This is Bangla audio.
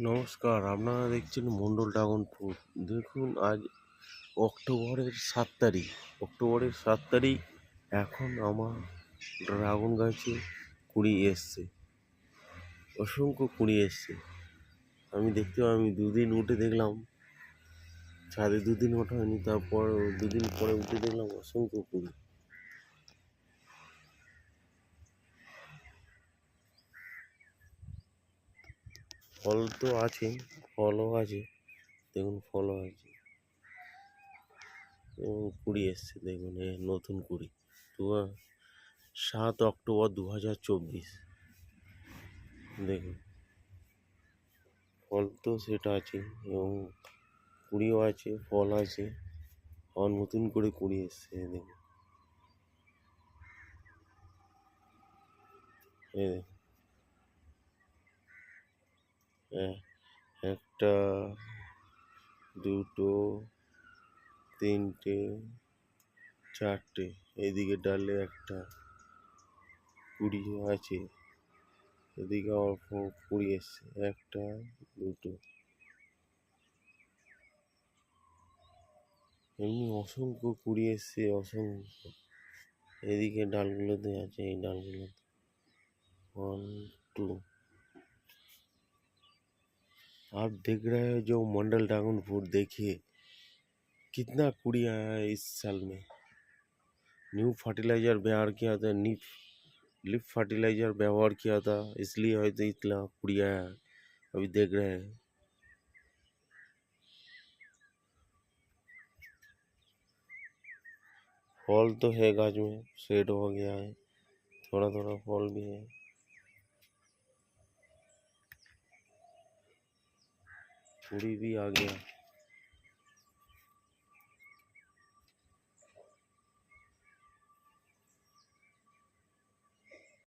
নমস্কার, আপনারা দেখছেন মণ্ডল ড্রাগন ফ্রুট। দেখুন, আজ অক্টোবরের 7 তারিখ। এখন আমার ড্রাগন গাছে কুড়ি এসছে, অসংখ্য কুড়ি এসছে। আমি দুদিন উঠে দেখলাম, ছাদে দুদিন ওঠা হয়নি, তারপর দুদিন পরে উঠে দেখলাম অসংখ্য কুড়ি। ফল তো আছে, ফলও আছে, দেখুন ফলও আছে এবং কুড়ি এসছে। দেখুন নতুন কুড়ি। 7 অক্টোবর 2024। দেখুন ফল তো সেটা আছে এবং কুড়িও আছে, ফল আছে, আবার নতুন করে কুড়ি এসছে। দেখুন একটা, দুটো, তিনটে, চারটে, এদিকে ডালে একটা কুড়ি আছে, এদিকে অল্প কুড়ি এসছে, একটা, দুটো, এমনি অসংখ্য কুড়ি এসছে, অসংখ্য। এদিকে ডালগুলোতে আছে, এই ডালগুলোতে 1 2। आप देख रहे हो जो मंडल ड्रैगन फ्रूट, देखिए कितना कुड़ी आया है इस साल में। न्यू फर्टिलाइजर व्यवहार किया था, लिप फर्टिलाइजर व्यवहार किया था, इसलिए हयতো इतना कुड़ी आया है। अभी देख रहे हैं फल तो है, गाछ में सेट हो गया है, थोड़ा थोड़ा फल भी है, कुड़ी भी आ गया।